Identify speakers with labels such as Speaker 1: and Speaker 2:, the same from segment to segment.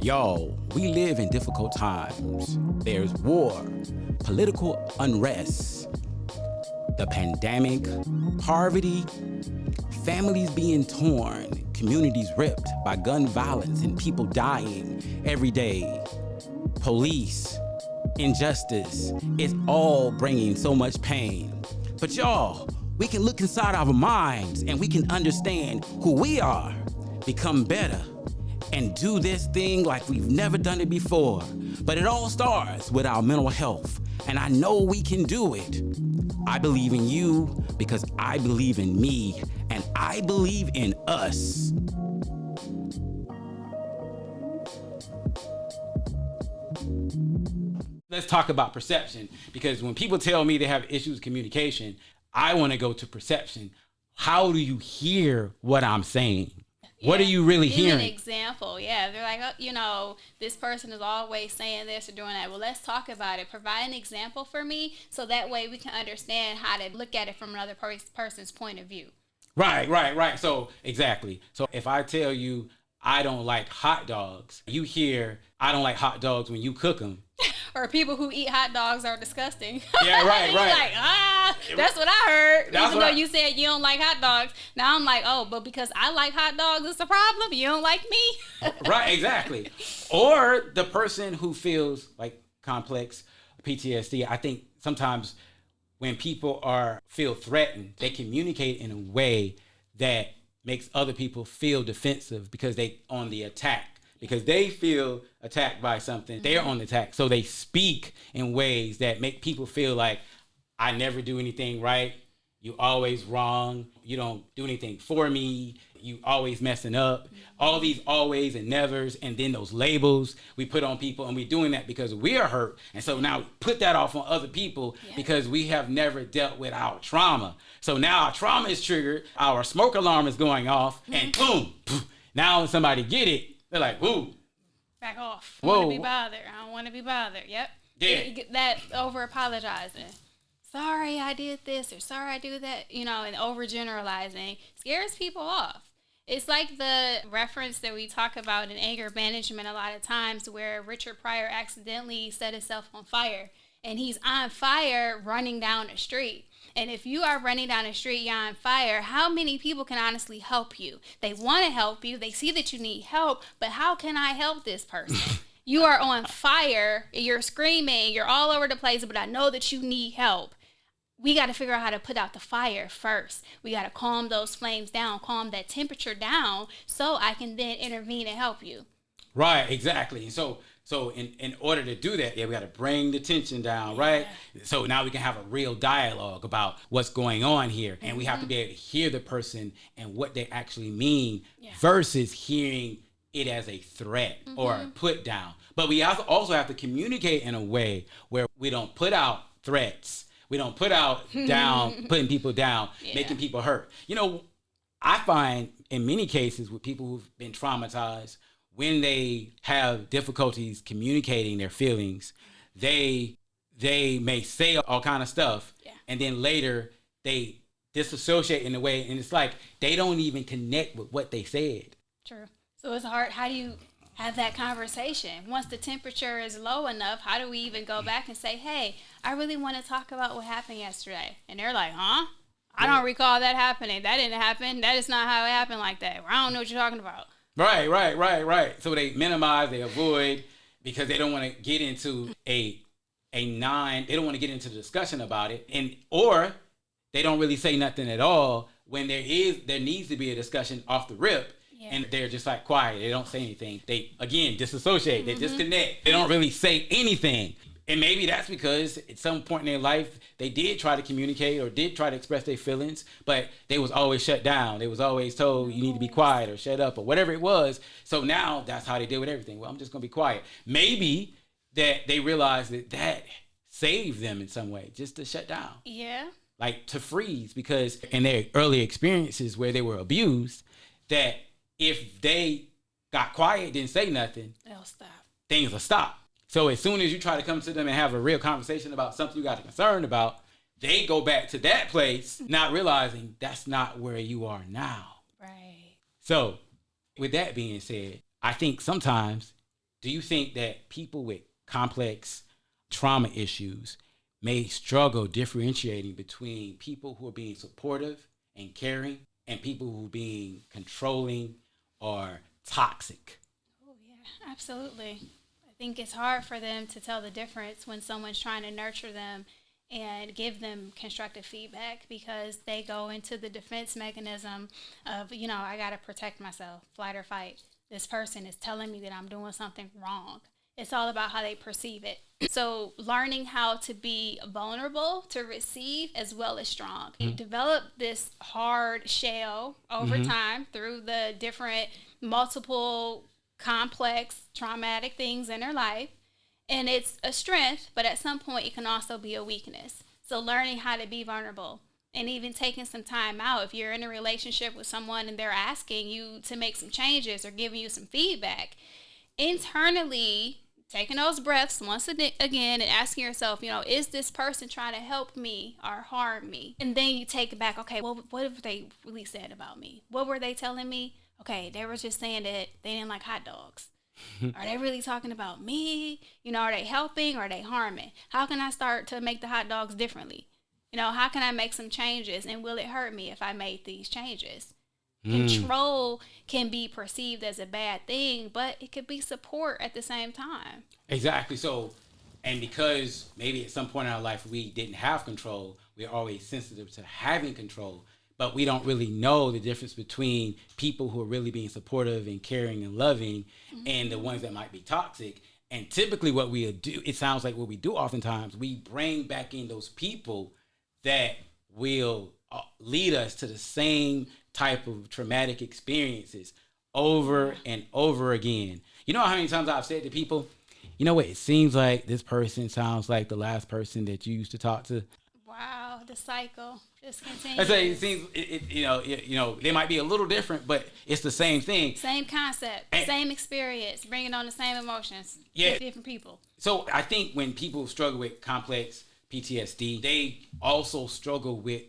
Speaker 1: Y'all, we live in difficult times. There's war, political unrest, the pandemic, poverty, families being torn, communities ripped by gun violence and people dying every day, police, injustice. It's all bringing so much pain. But y'all, we can look inside our minds and we can understand who we are, become better, and do this thing like we've never done it before. But it all starts with our mental health, and I know we can do it. I believe in you because I believe in me, and I believe in us. Let's talk about perception, because when people tell me they have issues with communication, I want to go to perception. How do you hear what I'm saying? What are you really hearing?
Speaker 2: An example, yeah. They're like, oh, this person is always saying this or doing that. Well, let's talk about it. Provide an example for me so that way we can understand how to look at it from another person's point of view.
Speaker 1: Right. So, exactly. So, if I tell you I don't like hot dogs, you hear I don't like hot dogs when you cook them.
Speaker 2: Or people who eat hot dogs are disgusting.
Speaker 1: Yeah, right.
Speaker 2: Like, that's what I heard. Even though you said you don't like hot dogs. Now I'm like, but because I like hot dogs, it's a problem. You don't like me.
Speaker 1: Right, exactly. Or the person who feels like complex PTSD. I think sometimes when people feel threatened, they communicate in a way that makes other people feel defensive because they on the attack. Because they feel attacked by something, they're on the attack. So they speak in ways that make people feel like, I never do anything right. You always wrong. You don't do anything for me. You always messing up. All these always and nevers, and then those labels we put on people, and we're doing that because we are hurt. And so now we put that off on other people because we have never dealt with our trauma. So now our trauma is triggered, our smoke alarm is going off, and boom, now when somebody get it, they're like, woo.
Speaker 2: Back off. I don't want to be bothered. I don't want to be bothered. Yep.
Speaker 1: Yeah.
Speaker 2: That over apologizing. Sorry I did this or sorry I do that, and overgeneralizing scares people off. It's like the reference that we talk about in anger management a lot of times where Richard Pryor accidentally set himself on fire. And he's on fire running down the street. And if you are running down the street, you're on fire, how many people can honestly help you? They want to help you. They see that you need help. But how can I help this person? You are on fire. You're screaming. You're all over the place. But I know that you need help. We got to figure out how to put out the fire first. We got to calm those flames down, calm that temperature down so I can then intervene and help you.
Speaker 1: Right, exactly. So in order to do that, we got to bring the tension down, right? So now we can have a real dialogue about what's going on here. And we have to be able to hear the person and what they actually mean versus hearing it as a threat or a put down. But we also have to communicate in a way where we don't put out threats. We don't put out down, putting people down, making people hurt. I find in many cases with people who've been traumatized, when they have difficulties communicating their feelings, they may say all kind of stuff, and then later they disassociate in a way, and it's like they don't even connect with what they said.
Speaker 2: True. So it's hard. How do you have that conversation? Once the temperature is low enough, how do we even go back and say, hey, I really want to talk about what happened yesterday? And they're like, huh? I don't recall that happening. That didn't happen. That is not how it happened like that. I don't know what you're talking about.
Speaker 1: Right. So they minimize, they avoid, because they don't want to get into they don't want to get into the discussion about it, or they don't really say nothing at all when there needs to be a discussion off the rip, and they're just like quiet. They don't say anything. They, again, disassociate. They disconnect. They don't really say anything. And maybe that's because at some point in their life, they did try to communicate or did try to express their feelings, but they was always shut down. They was always told you need to be quiet or shut up or whatever it was. So now that's how they deal with everything. Well, I'm just going to be quiet. Maybe that they realized that saved them in some way, just to shut down.
Speaker 2: Yeah.
Speaker 1: Like to freeze, because in their early experiences where they were abused, that if they got quiet, didn't say nothing,
Speaker 2: they'll stop.
Speaker 1: Things will stop. So as soon as you try to come to them and have a real conversation about something you got a concern about, they go back to that place, not realizing that's not where you are now.
Speaker 2: Right.
Speaker 1: So, with that being said, I think sometimes, do you think that people with complex trauma issues may struggle differentiating between people who are being supportive and caring and people who are being controlling or toxic?
Speaker 2: Oh, yeah, absolutely. I think it's hard for them to tell the difference when someone's trying to nurture them and give them constructive feedback because they go into the defense mechanism of, I got to protect myself, flight or fight. This person is telling me that I'm doing something wrong. It's all about how they perceive it. So learning how to be vulnerable to receive as well as strong. You develop this hard shell over time through the different multiple complex traumatic things in their life. And it's a strength, but at some point it can also be a weakness. So learning how to be vulnerable and even taking some time out. If you're in a relationship with someone and they're asking you to make some changes or giving you some feedback, internally taking those breaths once again and asking yourself, is this person trying to help me or harm me? And then you take it back, okay, well, what have they really said about me? What were they telling me? Okay, they were just saying that they didn't like hot dogs. Are they really talking about me? Are they helping or are they harming? How can I start to make the hot dogs differently? How can I make some changes? And will it hurt me if I made these changes? Control can be perceived as a bad thing, but it could be support at the same time.
Speaker 1: Exactly. So, and because maybe at some point in our life we didn't have control, we're always sensitive to having control, but we don't really know the difference between people who are really being supportive and caring and loving and the ones that might be toxic. And typically what we do, it sounds like what we do oftentimes, we bring back in those people that will lead us to the same type of traumatic experiences over and over again. You know how many times I've said to people, you know what, it seems like this person sounds like the last person that you used to talk to.
Speaker 2: Wow, the cycle just continues.
Speaker 1: I say it seems, they might be a little different, but it's the same thing.
Speaker 2: Same concept, same experience, bringing on the same emotions.
Speaker 1: Yeah,
Speaker 2: different people.
Speaker 1: So I think when people struggle with complex PTSD, they also struggle with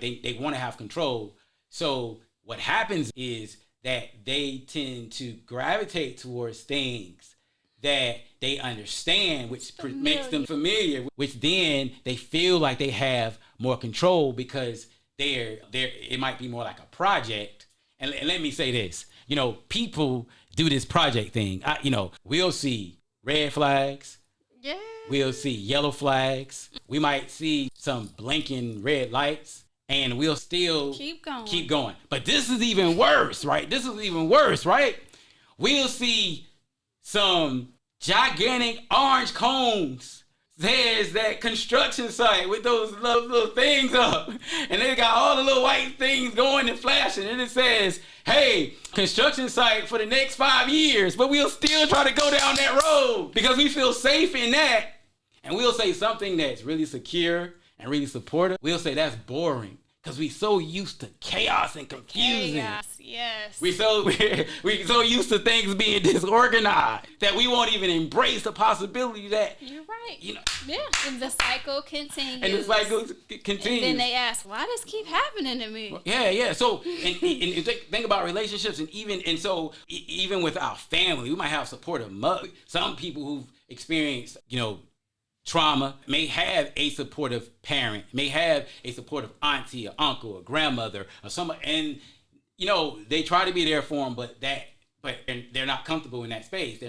Speaker 1: they want to have control. So what happens is that they tend to gravitate towards things that they understand, which makes them familiar, which then they feel like they have more control because it might be more like a project. And let me say this, people do this project thing. We'll see red flags.
Speaker 2: Yeah.
Speaker 1: We'll see yellow flags. We might see some blinking red lights and we'll still keep going. But this is even worse, right? We'll see some gigantic orange cones. There's that construction site with those little things up. And they got all the little white things going and flashing. And it says, hey, construction site for the next 5 years. But we'll still try to go down that road because we feel safe in that. And we'll say something that's really secure and really supportive. We'll say that's boring. Because we so used to chaos and confusion.
Speaker 2: Chaos, yes.
Speaker 1: We so used to things being disorganized that we won't even embrace the possibility that
Speaker 2: you're right. Yeah, and the cycle continues.
Speaker 1: And
Speaker 2: then they ask, why does this keep happening to me?
Speaker 1: Yeah. So and think about relationships and even with our family, we might have supportive mothers. Some people who've experienced, trauma may have a supportive parent, may have a supportive auntie or uncle or grandmother or someone, and they try to be there for them, but they're not comfortable in that space.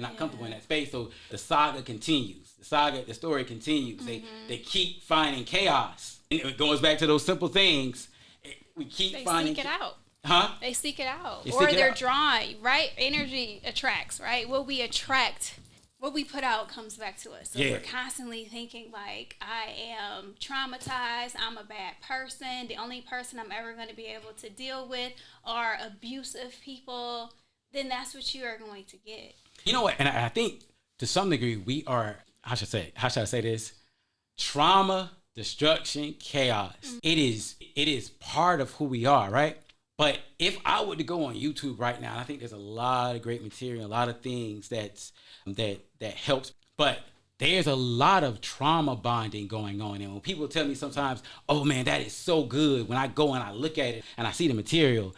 Speaker 1: So the saga continues. The story continues. They keep finding chaos, and it goes back to those simple things. We keep finding.
Speaker 2: They seek it out.
Speaker 1: Huh?
Speaker 2: They seek it out, or they're drawn. Right? Energy attracts. Right? What we attract. What we put out comes back to us. So we're constantly thinking like, I am traumatized. I'm a bad person. The only person I'm ever going to be able to deal with are abusive people. Then that's what you are going to get.
Speaker 1: You know what? And I think to some degree we are, how should I say this? Trauma, destruction, chaos. It is part of who we are, right? But if I were to go on YouTube right now, and I think there's a lot of great material, a lot of things that helps, but there's a lot of trauma bonding going on. And when people tell me sometimes, oh man, that is so good, when I go and I look at it and I see the material,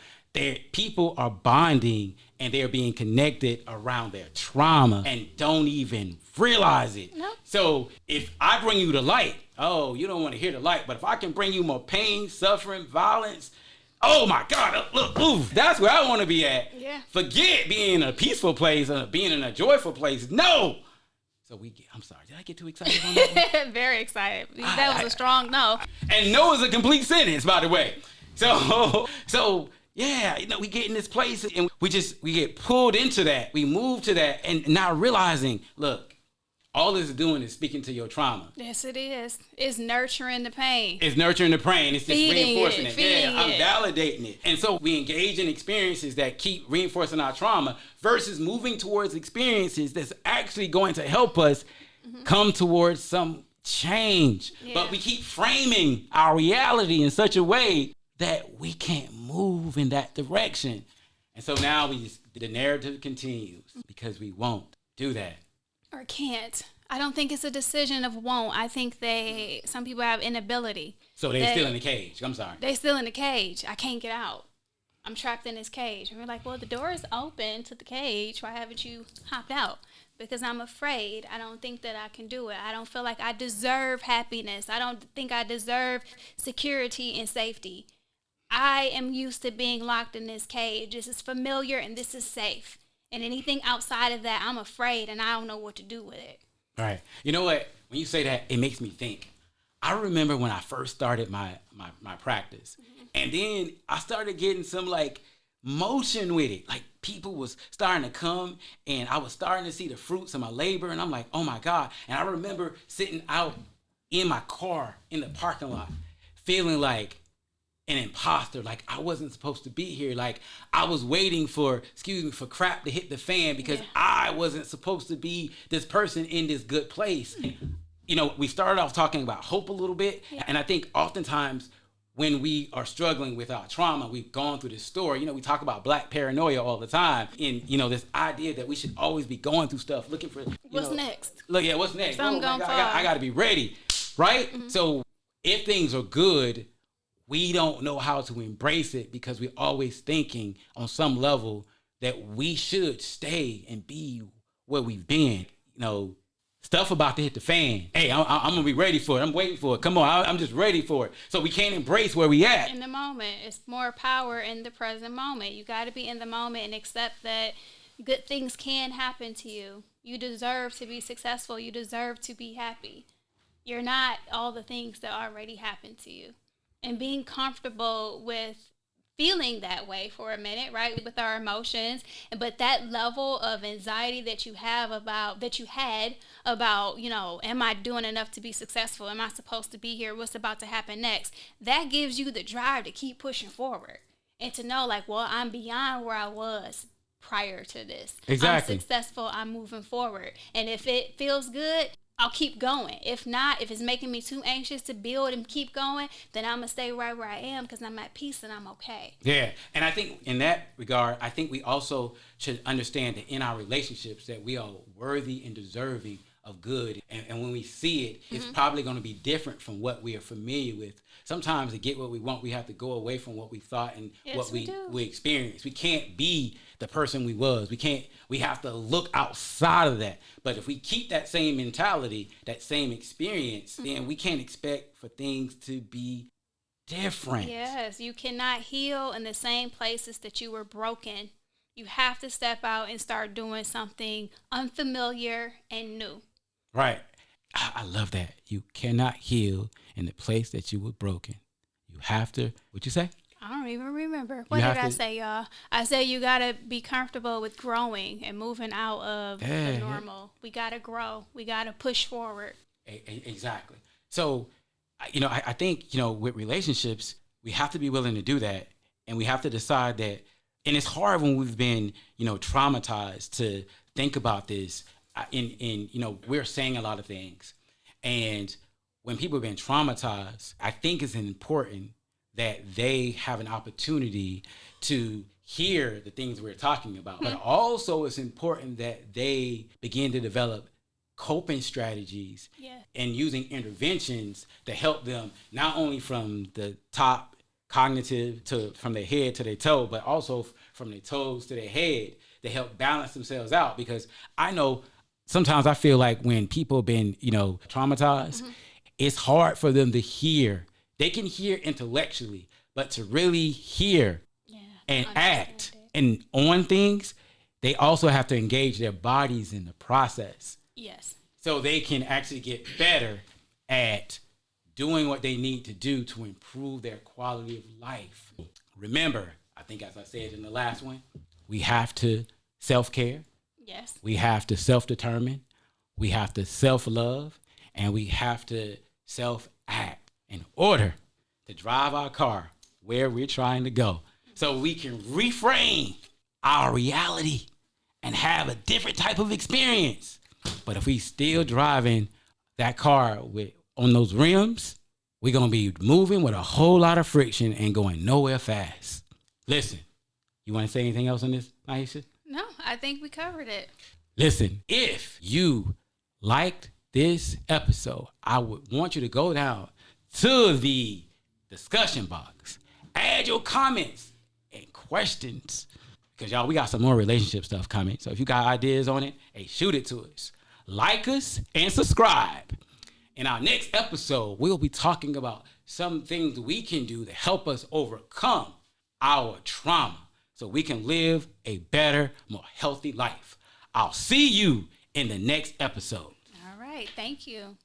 Speaker 1: people are bonding and they're being connected around their trauma and don't even realize it.
Speaker 2: Nope.
Speaker 1: So if I bring you the light, oh, you don't want to hear the light, but if I can bring you more pain, suffering, violence, oh my God, look, ooh, that's where I want to be at.
Speaker 2: Yeah.
Speaker 1: Forget being in a peaceful place or being in a joyful place. No. So I'm sorry, did I get too excited on that one?
Speaker 2: Very excited. That was a strong no.
Speaker 1: And no is a complete sentence, by the way. So yeah, we get in this place and we get pulled into that. We move to that and not realizing, look, all this is doing is speaking to your trauma.
Speaker 2: Yes, it is. It's nurturing the pain.
Speaker 1: It's nurturing the pain. It's just reinforcing it.
Speaker 2: Yeah,
Speaker 1: I'm validating it. And so we engage in experiences that keep reinforcing our trauma versus moving towards experiences that's actually going to help us come towards some change. Yeah. But we keep framing our reality in such a way that we can't move in that direction. And so now the narrative continues because we won't do that.
Speaker 2: Or can't. I don't think it's a decision of won't. I think some people have inability.
Speaker 1: So they're still in the cage. I'm sorry.
Speaker 2: They're still in the cage. I can't get out. I'm trapped in this cage. And we're like, well, the door is open to the cage. Why haven't you hopped out? Because I'm afraid. I don't think that I can do it. I don't feel like I deserve happiness. I don't think I deserve security and safety. I am used to being locked in this cage. This is familiar and this is safe. And anything outside of that, I'm afraid and I don't know what to do with it.
Speaker 1: All right. You know what? When you say that, it makes me think. I remember when I first started my practice. And then I started getting some motion with it. Like people was starting to come and I was starting to see the fruits of my labor. And I'm like, oh my God. And I remember sitting out in my car in the parking lot feeling like an imposter, like I wasn't supposed to be here, like I was waiting for crap to hit the fan because I wasn't supposed to be this person in this good place. We started off talking about hope a little bit, and I think oftentimes when we are struggling with our trauma, we've gone through this story. We talk about Black paranoia all the time, and this idea that we should always be going through stuff, looking for
Speaker 2: what's next.
Speaker 1: What's next?
Speaker 2: Something gonna fall.
Speaker 1: I got to be ready, right? Mm-hmm. So if things are good, we don't know how to embrace it because we're always thinking on some level that we should stay and be where we've been. Stuff about to hit the fan. Hey, I'm going to be ready for it. I'm waiting for it. Come on, I'm just ready for it. So we can't embrace where we at.
Speaker 2: In the moment. It's more power in the present moment. You got to be in the moment and accept that good things can happen to you. You deserve to be successful. You deserve to be happy. You're not all the things that already happened to you. And being comfortable with feeling that way for a minute, right, with our emotions, but that level of anxiety that you had about, am I doing enough to be successful? Am I supposed to be here? What's about to happen next? That gives you the drive to keep pushing forward and to know I'm beyond where I was prior to this.
Speaker 1: Exactly.
Speaker 2: I'm successful. I'm moving forward. And if it feels good, I'll keep going. If not, if it's making me too anxious to build and keep going, then I'm going to stay right where I am because I'm at peace and I'm okay. Yeah.
Speaker 1: And I think in that regard, I think we also should understand that in our relationships that we are worthy and deserving of good. And when we see it, it's probably going to be different from what we are familiar with. Sometimes to get what we want, we have to go away from what we thought and what we experienced. We can't be the person we was. We have to look outside of that. But if we keep that same mentality, that same experience, then we can't expect for things to be different.
Speaker 2: Yes, you cannot heal in the same places that you were broken. You have to step out and start doing something unfamiliar and new.
Speaker 1: Right. I love that. You cannot heal in the place that you were broken. You have to, what'd you say?
Speaker 2: I don't even remember. What did I say, y'all? I said you got to be comfortable with growing and moving out of the normal. We got to grow. We got to push forward.
Speaker 1: Exactly. So, I think, with relationships, we have to be willing to do that. And we have to decide that, and it's hard when we've been, traumatized to think about this. We're saying a lot of things. And when people have been traumatized, I think it's important that they have an opportunity to hear the things we're talking about. But also it's important that they begin to develop coping strategies and using interventions to help them not only from the top cognitive from their head to their toe, but also from their toes to their head to help balance themselves out. Because I know sometimes I feel like when people have been, traumatized, it's hard for them to hear. They can hear intellectually, but to really hear and act and on things, they also have to engage their bodies in the process.
Speaker 2: Yes.
Speaker 1: So they can actually get better at doing what they need to do to improve their quality of life. Remember, I think as I said in the last one, we have to self-care.
Speaker 2: Yes.
Speaker 1: We have to self-determine. We have to self-love. And we have to self-act in order to drive our car where we're trying to go. So we can reframe our reality and have a different type of experience. But if we still driving that car on those rims, we're going to be moving with a whole lot of friction and going nowhere fast. Listen, you want to say anything else on this, Niesha?
Speaker 2: No, I think we covered it.
Speaker 1: Listen, if you liked this episode, I would want you to go down to the discussion box, add your comments and questions, because y'all, we got some more relationship stuff coming. So if you got ideas on it, hey, shoot it to us. Like us and subscribe. In our next episode, we'll be talking about some things we can do to help us overcome our trauma so we can live a better, more healthy life. I'll see you in the next episode.
Speaker 2: All right. Thank you.